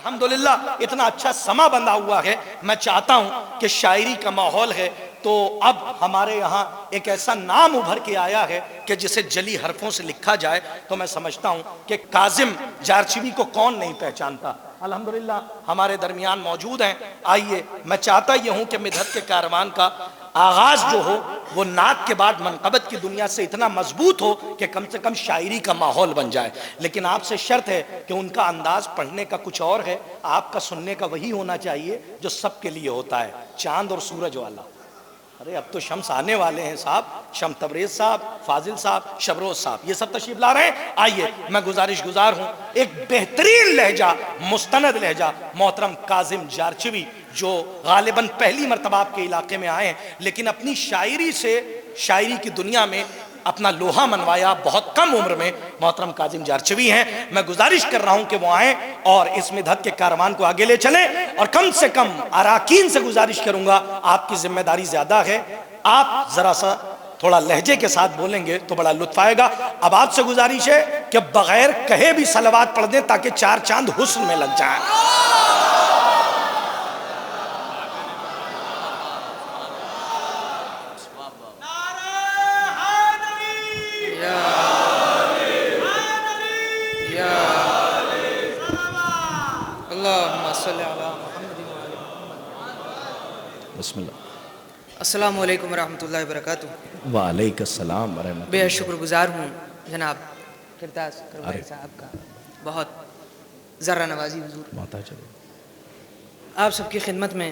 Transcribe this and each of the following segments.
अल्हम्दुलिल्लाह इतना अच्छा समा बंधा हुआ है। मैं चाहता हूं कि शायरी का माहौल है तो अब हमारे यहाँ एक ऐसा नाम उभर के आया है कि जिसे जली हरफों से लिखा जाए तो मैं समझता हूं कि काजिम जारचवी को कौन नहीं पहचानता। अल्हम्दुलिल्लाह हमारे दरमियान मौजूद हैं। आइए, मैं चाहता यह हूं कि मिदहत के कारवान का आगाज जो हो वो नात के बाद मनक़बत की दुनिया से इतना मजबूत हो कि कम से कम शायरी का माहौल बन जाए। लेकिन आपसे शर्त है कि उनका अंदाज पढ़ने का कुछ और है, आपका सुनने का वही होना चाहिए जो सबके लिए होता है, चांद और सूरज वाला। अरे अब तो शम्स आने वाले हैं साहब, शम तबरेज साहब, फाजिल साहब, शबरोज साहब, ये सब तशरीफ ला रहे हैं। आइए, मैं गुजारिश गुजार हूँ एक बेहतरीन लहजा, मुस्तनद लहजा मोहतरम काजिम जारचवी जो गालिबन पहली मरतबा आपके इलाके में आए हैं, लेकिन अपनी शायरी से शायरी की दुनिया में अपना लोहा मनवाया बहुत कम उम्र में। मोहतरम काजिम जारचवी हैं। मैं गुजारिश कर रहा हूं कि वो आए और इस मिदहत के कारवान को आगे ले चलें। और कम से कम अराकीन से गुजारिश करूंगा, आपकी जिम्मेदारी ज्यादा है, आप जरा सा थोड़ा लहजे के साथ बोलेंगे तो बड़ा लुत्फ आएगा। अब आपसे गुजारिश है कि बगैर कहे भी सलवात पढ़ दें ताकि चार चांद हुस्न में लग जाए। अस्सलामु अलैकुम रहमतुल्लाहि व बरकातुहू। वालेकुम अस्सलाम व रहमतुल्लाह। बेहद शुक्रगुजार हूँ जनाब किरदार करवाई साहब का, बहुत ज़र्रा नवाजी हुजूर। आप सबकी खिदमत में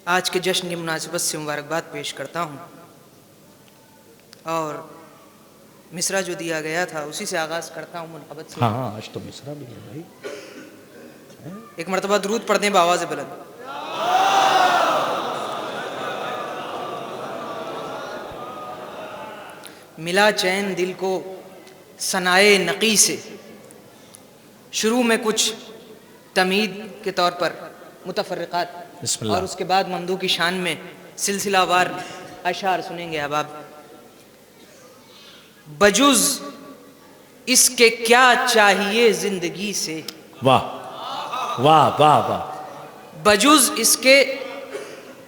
आज के जश्न की मुनासिबत से मुबारकबाद पेश करता हूँ और मिसरा जो दिया गया था उसी से आगाज़ करता हूँ मुनक़बत से। हाँ, आज तो मिसरा भी है भाई। एक मरतबा दुरूद पढ़ दें बावाज़ बुलंद। मिला चैन दिल को सनाए नक़ी से, शुरू में कुछ तमीद के तौर पर मुतफ़र्रिक़ात और उसके बाद ममदू की शान में सिलसिलावार अशार सुनेंगे। अब आप बजुज़ इसके क्या चाहिए ज़िंदगी से, वाह वाह वाह वाह, बजुज़ इसके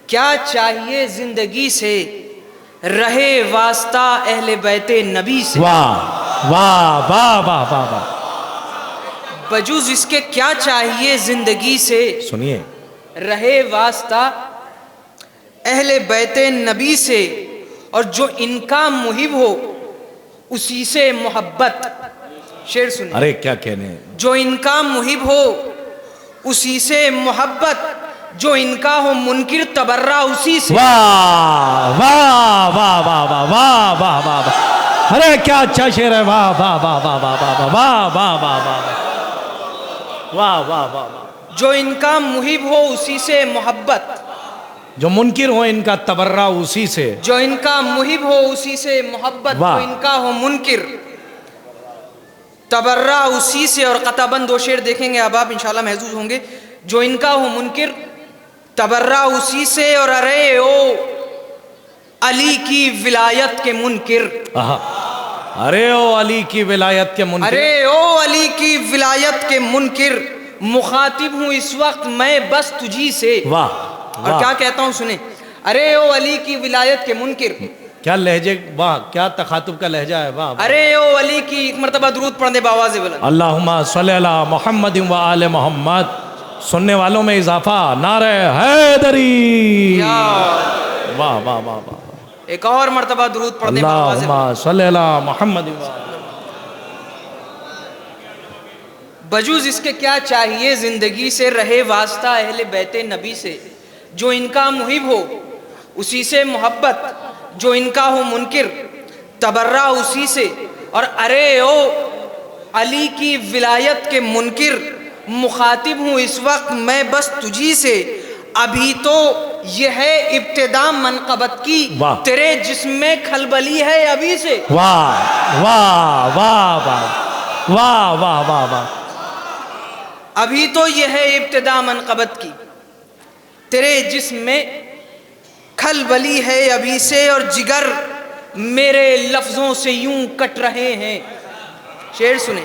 क्या चाहिए ज़िंदगी से, रहे वास्ता अहले बैते नबी से। वाह वाह वाह वाह वाह वाह, बजुज़ इसके क्या चाहिए ज़िंदगी से, सुनिए, रहे वास्ता अहले बैते नबी से, और जो इनका मुहिब हो उसी से मोहब्बत। शेर सुनिए। अरे क्या कहने, जो इनका मुहिब हो उसी से मोहब्बत, जो इनका हो मुनकिर तबर्रा उसी से। वाह वाह वाह वाह वाह वाह वाह वाह वाह, अरे क्या अच्छा शेर है, वाह वाह वाह वाह वाह वाह वाह वाह वाह वाह वाह वाह वाह। जो इनका मुहिब हो उसी से मोहब्बत, जो मुनकिर हो इनका तबर्रा उसी से, जो इनका मुहिब हो उसी से मोहब्बत, जो इनका हो मुनकिर तबर्रा उसी से। और कताबंद दो शेर देखेंगे अब आप इंशाल्लाह महजूज होंगे। जो इनका हो मुनकिर तबर्रा उसी से, और अरे ओ अली की विलायत के मुनकिर, अरे ओ अली की विलायत के मुनकिर, अरे ओ अली की विलायत के मुनकिर, मुखातिब हूँ इस वक्त मैं बस तुझी से। वाह, और क्या कहता हूँ सुने, अरे ओ अली की विलायत के मुनकिर, क्या लहजे, वाह क्या तखातुब का लहजा है, वाह। अरे ओ अली की एक मरतबा दुरूद पढ़ दे बावाज़ बुलंद। अल्लाहुम्मा सल्ली अला मुहम्मद व आले मोहम्मद। सुनने वालों में इजाफा, नारे हैदरी, वाह वाह वाह वाह। एक और मरतबा दुरूद पढ़ दे बावाज़ बुलंद। अल्लाहुम्मा सल्ली अला मुहम्मद व आले। बजुज़ इसके क्या चाहिए ज़िंदगी से, रहे वास्ता अहले बैते नबी से, जो इनका मुहिब हो उसी से मोहब्बत, जो इनका हो मुनकिर तबर्रा उसी से, और अरे ओ अली की विलायत के मुनकिर, मुखातिब हूँ इस वक्त मैं बस तुझी से। अभी तो यह है इब्तिदा मनक़बत की, तेरे जिस्म में खलबली है अभी से। वाह वाह वाह वाह वाह वाह वाह वाह। अभी तो यह है इब्तिदा मनक़बत की, तेरे जिस्म में खलबली है अभी से, और जिगर मेरे लफ्ज़ों से यूं कट रहे हैं। शेर सुने,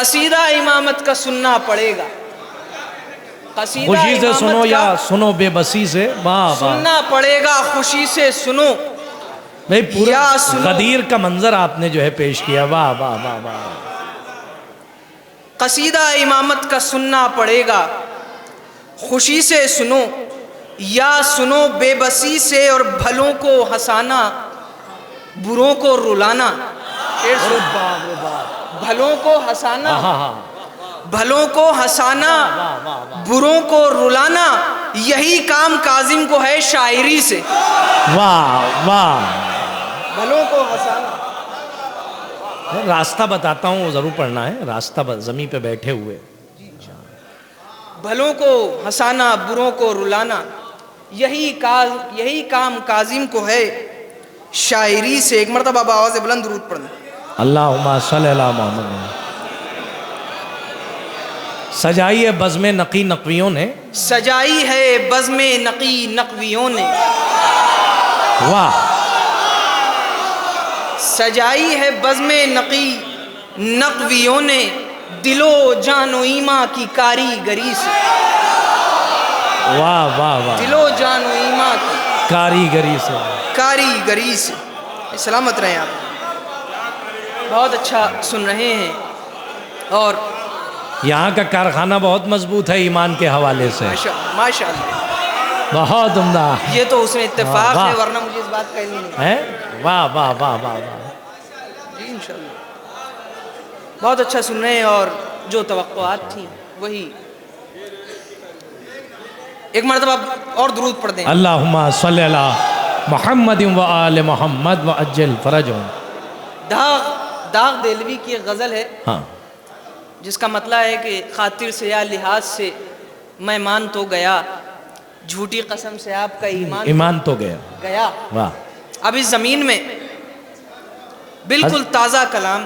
कसीदा इमामत का सुनना पड़ेगा। कसीदा खुशी से इमामत सुनो का या सुनो बेबसी से। वाह वाह सुनना पड़ेगा, खुशी से सुनो भाई, पूरा या सुनो। गदीर का मंजर आपने जो है पेश किया। वाह वाह वाह वाह। कसीदा इमामत का सुनना पड़ेगा, खुशी से सुनो या सुनो बेबसी से, और भलों को हंसाना बुरों को रुलाना। शेर सुनो। भलों को हंसाना, हाँ हाँ भलों को हंसाना बुरों को रुलाना, यही काम काजिम को है शायरी से। वाह वाह। भलों को हंसाना। रास्ता बताता हूँ, वो जरूर पढ़ना है। रास्ता जमीन पे बैठे हुए। भलों को हंसाना बुरों को रुलाना, यही काम काजिम को है शायरी से। एक मरतबा आवाज़ बुलंद दुरूद पढ़ना। अल्लाहुम्मा सल्ली अला मोहम्मद। सजाई है बज़्म नकी नकवियों ने, सजाई है बज़्म नकी नकवियों ने। वाह। सजाई है बज़्म नकी नकवियों ने, दिलो जानो ईमा की कारीगरी से। वाह वाह वाह। दिलो जानो ईमा की कारीगरी से। कारीगरी से। सलामत रहें आप। बहुत अच्छा सुन रहे हैं, और यहाँ का कारखाना बहुत मजबूत है ईमान के हवाले से। माशाअल्लाह, बहुत उम्दा ये तो उसमें इत्तेफाक वाह। है, वरना मुझे इस बात का इल्म नहीं है। वाह वाह वाह वाह वाह। जी। इंशाअल्लाह बहुत अच्छा सुन रहे हैं, और जो तवक्कुआत थी वही। एक मरतबा और दुरूद पढ़ दें। अल्लाहुम्मा सल्ली अला मुहम्मद व आले मोहम्मद व अज्जल फरजहुम। दाग देलवी की एक गज़ल है, हाँ। जिसका मतलब है कि खातिर से या लिहाज से मैं मान तो गया, झूठी कसम से आपका ईमान तो गया। गया। वाह। अब इस ज़मीन में बिल्कुल ताज़ा कलाम।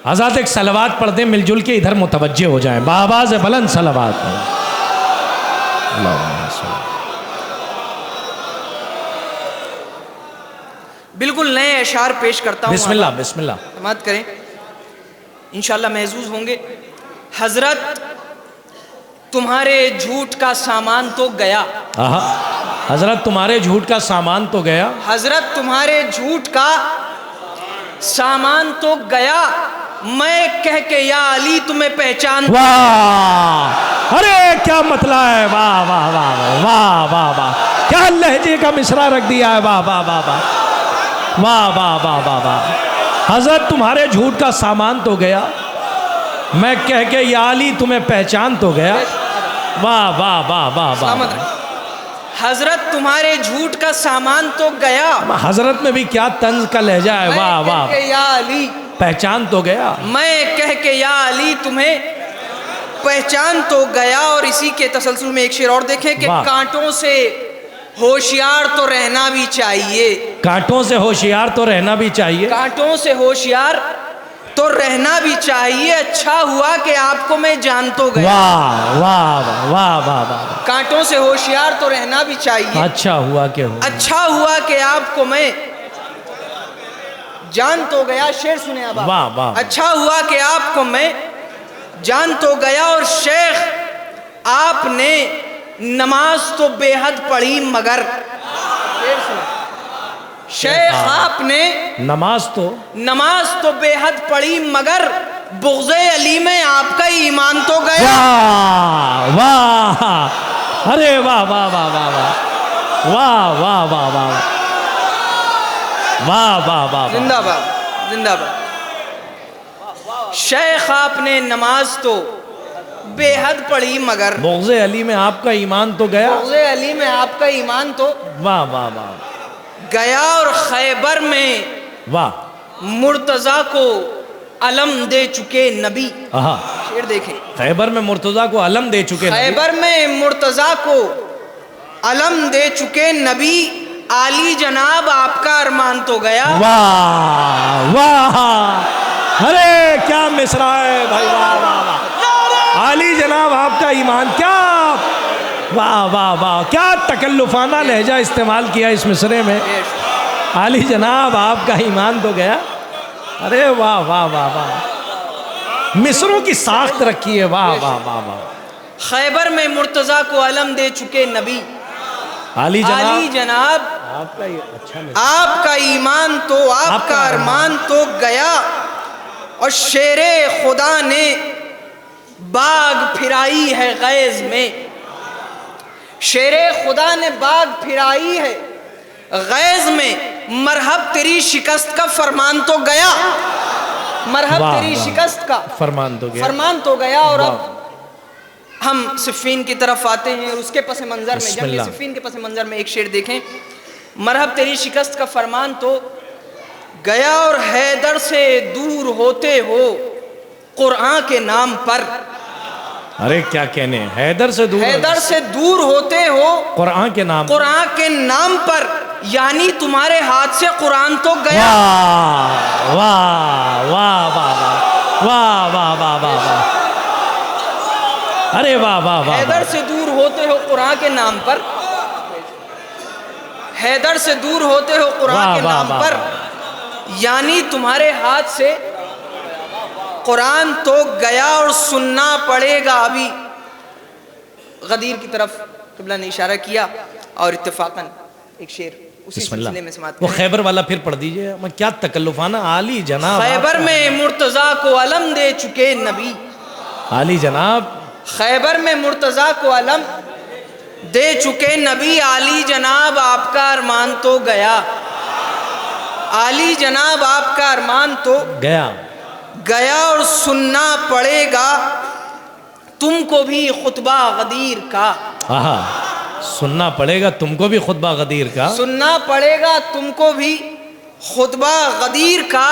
आज़ाद एक सलवात पढ़ दें, मिलजुल के इधर मुतवज्जे हो जाएं। बाबाज बुलंद सलवात पढ़ें। बिल्कुल नए अशार पेश करता हूँ। बिस्मिल्लाह बिस्मिल्लाह। समाअत करें, इंशाअल्लाह महजूज होंगे। हजरत तुम्हारे झूठ का सामान तो गया। आहा। हजरत तुम्हारे झूठ का सामान तो गया। हजरत तुम्हारे झूठ का सामान तो गया, मैं कह के या अली तुम्हें पहचान। वाह। अरे क्या मतला है। वाह वाह वाह वाह वाह वाह। क्या लहजे का मिसरा रख दिया है। वाह वाह वाह वाह वाह वाह वाह वाह वाह। हजरत तुम्हारे झूठ का सामान तो गया, मैं कह के या अली तुम्हें पहचान तो गया। वाह वाह वाह वाह वाह। हजरत तुम्हारे झूठ का सामान तो गया। हजरत में भी क्या तंज का लहजा है। वाह वाह। या अली पहचान तो गया, मैं कह के या अली तुम्हें पहचान तो गया। और इसी के तसलसल में एक शेर और देखें कि कांटों से होशियार तो रहना भी चाहिए। कांटों से होशियार तो रहना भी चाहिए। कांटों से होशियार तो रहना भी चाहिए, अच्छा हुआ कि आपको मैं जान तो गया। वाह वाह वाह वाह वाह। कांटों से होशियार तो रहना भी चाहिए, अच्छा हुआ कि अच्छा हुआ कि आपको मैं जान तो गया। शेर सुने अब। वाह वाह। अच्छा हुआ कि आपको मैं जान तो गया। और शेख आपने नमाज तो बेहद पढ़ी मगर। शेर सुने। शेख आपने नमाज तो बेहद पढ़ी मगर बुग़्ज़े अली में आपका ईमान तो गया। वाह वाह। अरे वाह वाह वाह वाह वाह वाह वाह वाह वाह वाह वाह वाह। जिंदाबाद जिंदाबाद। शेख आपने नमाज तो बेहद पढ़ी मगर बुग़्ज़े अली में आपका ईमान तो गया। बुग़्ज़े अली में आपका ईमान तो वाह वाह वाह गया। और खैबर में वाह। मुर्तज़ा को अलम दे चुके नबी। शेर देखें। खैबर में मुर्तज़ा को अलम दे चुके। खैबर में मुर्तज़ा को अलम दे चुके नबी, आली जनाब आपका अरमान तो गया। वाह वाह। अरे क्या मिसरा है भाई। वाह वाह वाह। आली जनाब आपका ईमान। क्या वाह वाह वाह। क्या तकल्लुफाना लहजा इस्तेमाल किया इस मिसरे में। आली जनाब आपका ईमान तो गया। अरे वाह वाह वाह वाह। मिस्रों की साख्त रखी है। वाह वाह वाह वाह। खैबर में मुर्तज़ा को अलम दे चुके नबी आली आली जनाब, जनाब, आपका ये अच्छा आपका ईमान तो आपका अरमान तो गया, और शेरे खुदा ने बाग फिराई है गैज़ में। शेरे खुदा ने बाग फिराई है गैज़ में, मरहब तेरी शिकस्त का फरमान तो गया, मरहब वाह, तेरी वाह। शिकस्त का फरमान तो गया। फरमान तो गया। और वाह। अब हम सिफ़ीन की तरफ आते हैं और उसके पस मंज़र में, जंग बिस्मिल्लाह। सिफ़ीन के पस मंज़र में एक शेर देखें, मरहब तेरी शिकस्त का फरमान तो गया, और हैदर से दूर होते हो कुरान के नाम पर। अरे क्या कहने, हैदर से दूर, हैदर से दूर होते हो कुरान के नाम, कुरान के नाम पर, यानी तुम्हारे हाथ से कुरान तो गया। वाह वाह वाह वाह वाह वाह वाह वाह वाह। अरे वाह वाह वाह। हैदर से दूर होते हो कुरान के नाम पर, हैदर से दूर होते हो कुरान के नाम पर, यानी तुम्हारे हाथ से कुरान तो गया, और सुनना पड़ेगा अभी। गदीर की तरफ क़िबला ने इशारा किया, और इत्तेफाकन एक शेर उसी सिलसिले में समाप्त वो करें। खैबर वाला फिर पढ़ दीजिए। मैं क्या तकल्लुफाना। आली जनाब, खैबर में मुर्तज़ा को अलम दे चुके नबी, आली जनाब, खैबर में मुर्तज़ा को अलम दे चुके नबी, आली जनाब आपका अरमान तो गया, आली जनाब आपका अरमान तो गया गया, और सुनना पड़ेगा तुमको भी खुतबा गदीर का। आहा, सुनना पड़ेगा तुमको भी खुतबा गदीर का, सुनना पड़ेगा तुमको भी खुतबा गदीर का,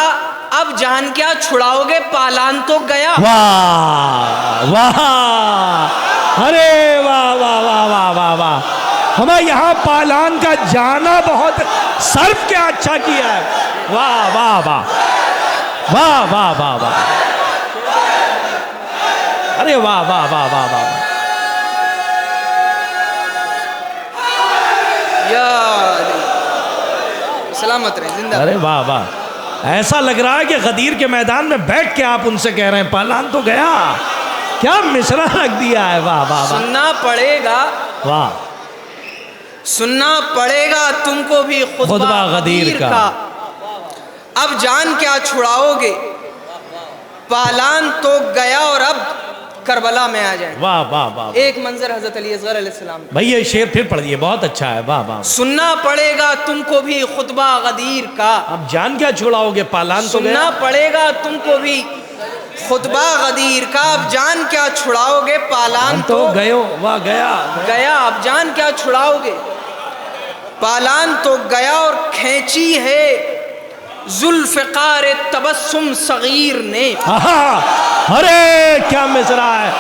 अब जान क्या छुड़ाओगे पालान तो गया। वाह वाह, अरे वाह वाह वाह वाह वाह वाह। हमें यहाँ पालान का जाना बहुत सर्फ क्या अच्छा किया है। वाह वाह वाह वाह वाह वाह वाह। अरे वाह वाह वाह वाह वाह। या सलामत रहे, जिंदा। अरे वाह वाह। ऐसा लग रहा है कि गदीर के मैदान में बैठ के आप उनसे कह रहे हैं पालान तो गया। क्या मिसरा रख दिया है। वाह वाह वाह। सुनना पड़ेगा, वाह, सुनना पड़ेगा तुमको भी खुतबा गदीर का, अब जान क्या छुड़ाओगे पालान तो गया, और अब करबला में आ जाए। वाह वाह वाह। एक मंजर हजरत अली असगर अलैहिस्सलाम। भाई ये शेर फिर पढ़ दिए, बहुत अच्छा है। वाह वाह। सुनना पड़ेगा तुमको भी खुतबा गदीर का, अब जान क्या छुड़ाओगे पालान तो गया। सुनना पड़ेगा तुमको भी खुतबा गदीर का, अब जान क्या छुड़ाओगे पालान तो गयो। वाह, गया गया, अब जान क्या छुड़ाओगे पालान तो गया, और खींची है जुल्फ़िकार तबस्सुम सगीर ने। आहा, अरे क्या मिसरा है।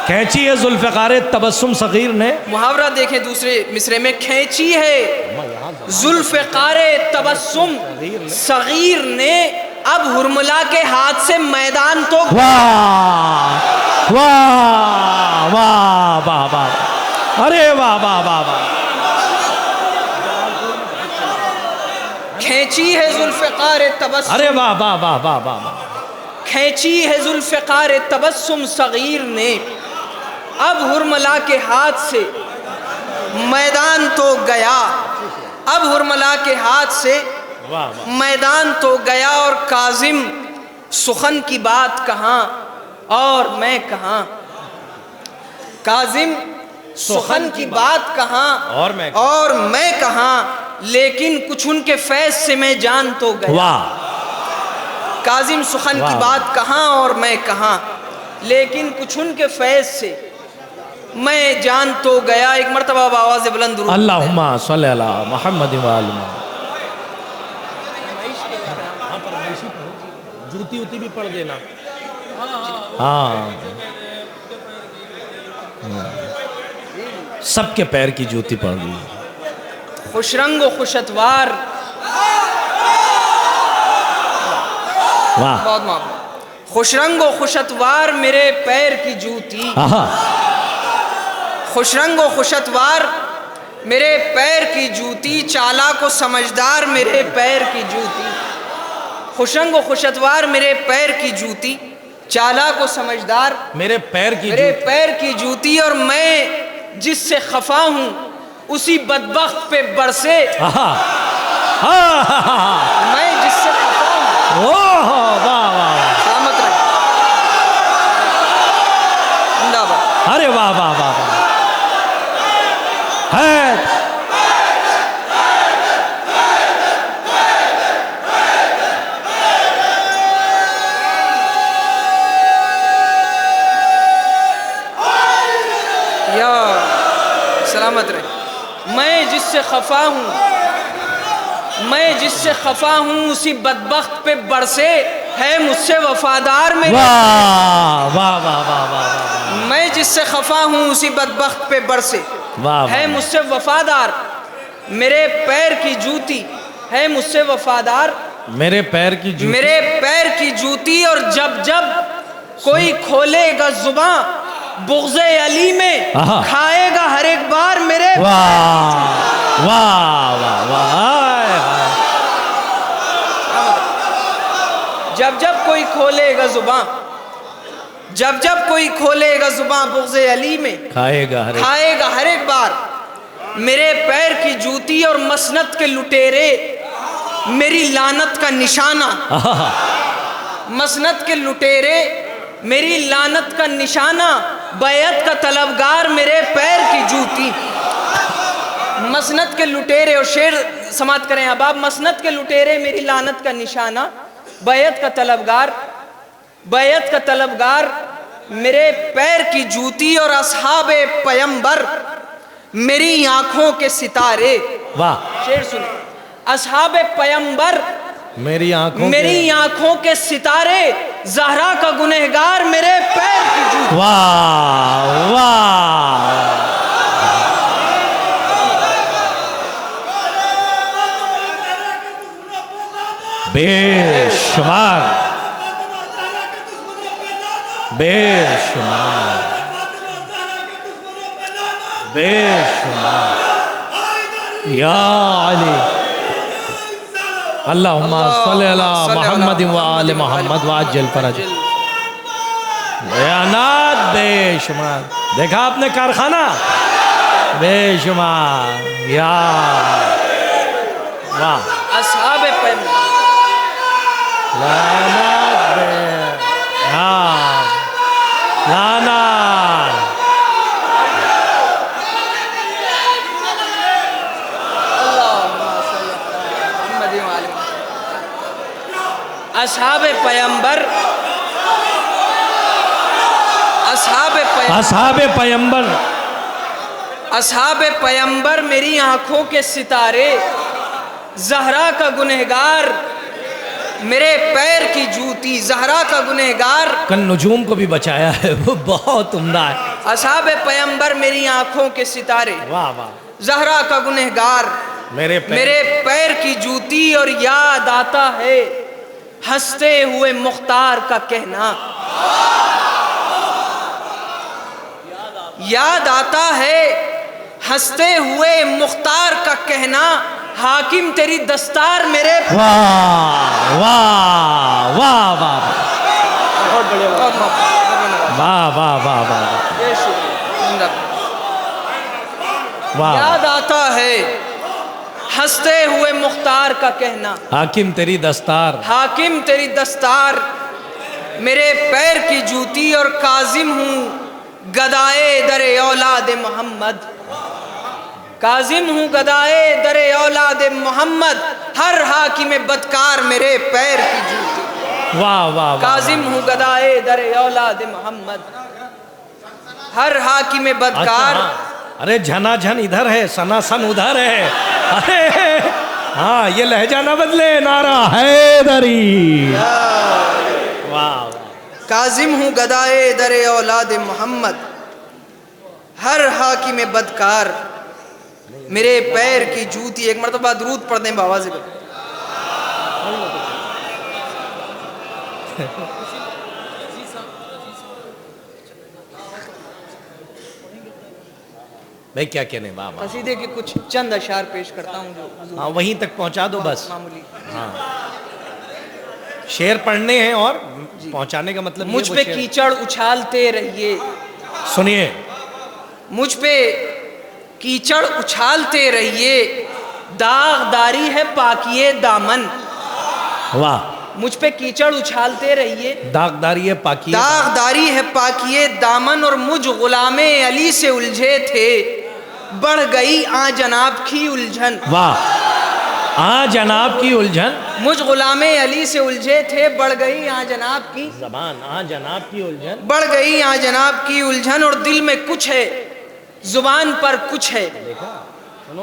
खींची है जुल्फ़िकार तबस्सुम सगीर ने। मुहावरा देखें दूसरे मिसरे में, खींची है जुल्फ़िकार तबस्सुम सगीर ने, अब हुरमुला के हाथ से मैदान तो। वाह वाह वाह वाह वाह। अरे वाह वाह वाह वाह। खींची है जुल्फ़िकार तबस्सुम, अरे वाह वाह वाह वाह वाह। खींची है जुल्फ़िकार तबस्सुम सगीर ने, अब हुरमला के हाथ से मैदान तो गया, अब हुरमला के हाथ से मैदान तो गया, और काजिम सुखन की बात कहाँ और मैं कहाँ, काजिम सुखन की बात कहाँ और मैं कहाँ, लेकिन कुछ उनके फैज़ से मैं जान तो गया। वाह। काजिम सुखन की बात कहाँ और मैं कहाँ, लेकिन कुछ उनके फैज़ से मैं जान तो गया। एक मरतबा आवाज़ बुलंद दुरूद अल्लाहुम्मा सल्ली अला मुहम्मद व आलि मुहम्मद। जूती उती भी पढ़ देना। हाँ, सबके पैर की जूती पढ़ दी। खुशरंग व खुशतवार, वाह, बहुत माफ, खुशरंग व खुशतवार मेरे पैर की जूती, खुशरंग व खुशतवार मेरे पैर की जूती, चालाक व समझदार मेरे पैर की जूती, खुशंग व खुशतवार मेरे पैर की जूती, चालाक व समझदार मेरे पैर की मेरे जूती। पैर की जूती, और मैं जिससे खफा हूँ उसी बदबख्त पे बरसे। आहा, आहा, मैं जिससे खफा हूँ, ओह वाह वाह, सलामत रहे, जिंदाबाद। अरे वाह वाह वाह वाह, है या सलामत रहे। मैं जिससे खफा हूँ, मैं जिससे खफा हूँ उसी बदबख्त पे बरसे, है मुझसे वफादार मेरे। वाह वाह वाह वाह वाह, मैं जिससे खफा हूँ उसी बदबख्त पे बरसे, वाह है मुझसे वफादार मेरे पैर की जूती, है मुझसे वफादार मेरे पैर की जूती। मेरे पैर की जूती। और जब जब कोई खोलेगा जुबान बुग़्ज़े अली में, आहा। खाएगा हर एक बार मेरे। वाह वाह वाह वाह, हाय, हाय। जब जब कोई खोलेगा जुबान, जब जब कोई खोलेगा जुबान बुग़्ज़े अली में, खाएगा हरे, खाएगा हर एक बार मेरे पैर की जूती। और मसनद के लुटेरे मेरी लानत का निशाना, आहा, मसनद के लुटेरे मेरी लानत का निशाना, बैत का तलबगार मेरे पैर की जूती। मसनद के लुटेरे, और शेर समात करें अब आप, मसनद के लुटेरे मेरी लानत का निशाना, बैत का तलबगार, बैत का तलबगार मेरे पैर की जूती। और असहाबे पैगंबर मेरी आंखों के सितारे। वाह, शेर सुने, असहाबे पैगंबर मेरी आंखों मेरी आंखों के सितारे, ज़हरा का गुनहगार मेरे पैर की जूती। वाह वाह, बेशुमार बेशुमार बेशुमार, या अली अल्लाहुम्मा सल्ली अला मुहम्मद व आले मुहम्मद व अज्जल फरज। बयानात बेशुमार, देखा आपने कारखाना बेशुमार, या वाह, असहाबे पैगंबर लानत बे, हाँ लानत, असहाबे पैगंबर, असहाबे पैगंबर, असहाबे पैगंबर असहाबे पैगंबर मेरी आंखों के सितारे, ज़हरा का गुनहगार मेरे पैर की जूती। ज़हरा का गुनहगार, कल नजूम को भी बचाया है, वो बहुत उम्दा है। असहाबे पैगंबर मेरी आंखों के सितारे, वाह वाह, ज़हरा का गुनहगार मेरे मेरे पैर की जूती। और याद आता है हंसते हुए मुख्तार का कहना, याद आता है हंसते हुए मुख्तार का कहना, हाकिम तेरी दस्तार मेरे। वाह वाह वाह वाह बहुत बढ़िया, वाह वाह वाह वाह वाह, याद आता है हंसते हुए मुख्तार का कहना, हाकिम तेरी दस्तार, हाकिम तेरी दस्तार मेरे पैर की जूती। और काजिम हूँ गदाए दरे औलाद मोहम्मद, काजिम हूँ गदाए दरे औलाद मोहम्मद, हर हाकिम बदकार मेरे पैर की जूती। वाह वाह, काजिम हूँ गदाए दरे औलाद मोहम्मद, हर हाकिम बदकार। अरे झना झन इधर है, सना सन उधर है। अरे हाँ, ये लहजा ना बदले, नारा हैदरी। वाह, काजिम हूँ गदाए दरे औलाद मोहम्मद, हर हाकिम बदकार मेरे पैर की जूती। एक मरतबा दरूद पढ़ दें बाबा से। भाई क्या कहने बाबा, कसीदे के कुछ चंद अशार पेश करता हूँ जो हाँ वहीं तक पहुंचा दो बस। मामूली। हाँ शेर पढ़ने हैं और पहुंचाने का मतलब मुझ पे कीचड़ उछालते रहिए, सुनिए, मुझ पे कीचड़ उछालते रहिए, दागदारी है पाकिए दामन। वाह, मुझ पे कीचड़ उछालते रहिए, दागदारी है पाकी, दागदारी है पाकिए दामन, और मुझ गुलामे अली से उलझे थे, बढ़ गई आ जनाब की उलझन। वाह, आ जनाब की उलझन, मुझ गुलामे अली से उलझे थे, बढ़ गई आ जनाब की जबान, आ जनाब की उलझन, बढ़ गई आ जनाब की उलझन। और दिल में कुछ है, जुबान पर कुछ है,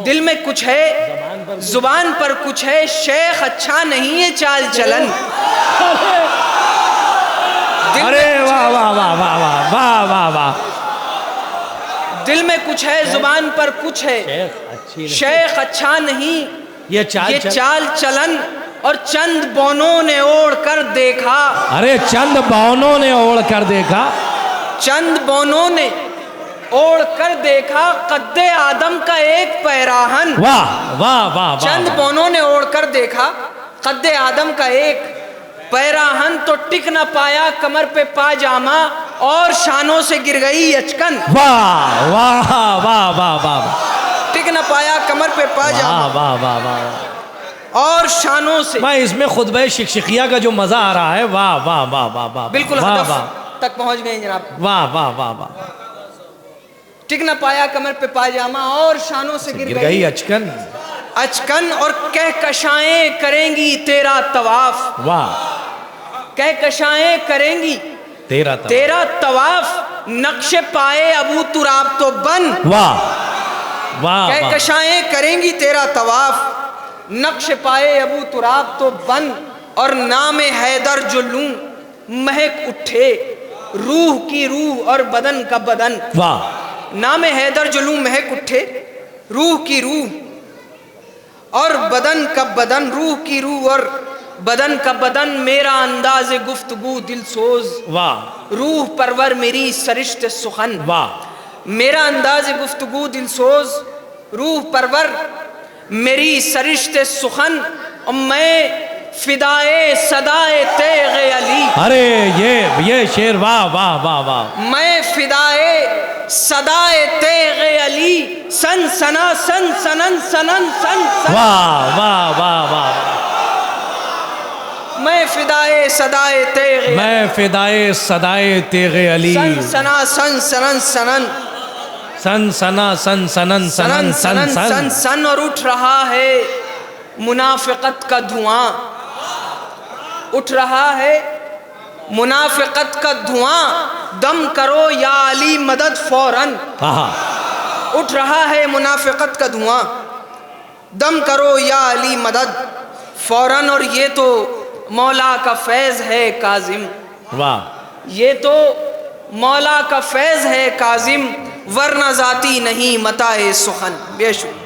दिल में कुछ है, जुबान पर कुछ है, शेख अच्छा नहीं है चाल चलन। अरे वाह वाह वाह वाह वाह वाह वाह वाह, दिल में कुछ है, जुबान पर कुछ है, शेख अच्छा नहीं ये चाल चलन। और चंद बौनों ने ओढ़ कर देखा, अरे चंद बौनों ने ओढ़ कर देखा, चंद बौनों ने ओढ़ कर देखा, कद्दे आदम का एक पैराहन। वाह वाह वाह, चंद बौनों ने ओढ़ कर देखा, कद्दे आदम का एक पैराहन, तो टिक न पाया कमर पे पाजामा, और शानों से गिर गई अचकन। वाह वाह वाह वाह वाह, टिक न पाया कमर पे पाजामा, वाह वाह वाह, और शानों से। मैं इसमें खुतबे शिक्षिकिया का जो मजा आ रहा है, वाह वाह वाह वाह वाह, बिल्कुल वाह हदफ वाह तक पहुंच गए जनाब। वाह वाह वाह वाह, टिक न पाया कमर पे पाजामा, और शानों से गिर गई अचकन, अचकन। और कहकशाएं करेंगी तेरा तवाफ, वाह, कहकशाएं करेंगी तेरा तवाफ, नक्शे पाए अबू तुराब तो बन। वाह वाह, कहकशाएं करेंगी तेरा तवाफ, नक्श पाए अबू तुराब तो बन। और नाम हैदर जो लूं महक उठे, रूह की रूह और बदन का बदन। वाह, नाम हैदर जो लूं महक उठे, रूह की रूह और बदन का बदन, रूह की रूह और बदन का बदन। मेरा अंदाज गुफ्तगू दिल सोज, वाह, रूह परवर मेरी सरिश्ते सुखन। वाह, मेरा अंदाज गुफ्तगू दिल सोज, रूह परवर मेरी सरिश्ते सुखन। और मैं फिदाए सदाए तेगे अली, अरे ये शेर, वाह वाह वाह वाह, मैं फिदाए सदाए तेगे अली, सन सना सन सनन सनन सन सन। वाह वाह वाह वाह, मैं फिदाए सदाए तेगे, मैं फिदाए सदाए तेगे अली, सन सना सन सनन सनन, सन सना सन सनन सनन सन सन सन। और उठ रहा है मुनाफिकत का धुआं, उठ रहा है मुनाफिकत का धुआं, दम करो या अली मदद फौरन। उठ रहा है मुनाफिकत का धुआं, दम करो या अली मदद फौरन। और ये तो मौला का फैज़ है काजिम, वाह, ये तो मौला का फैज़ है काजिम, वरना जाती नहीं मताए सुखन। बेशुक्र।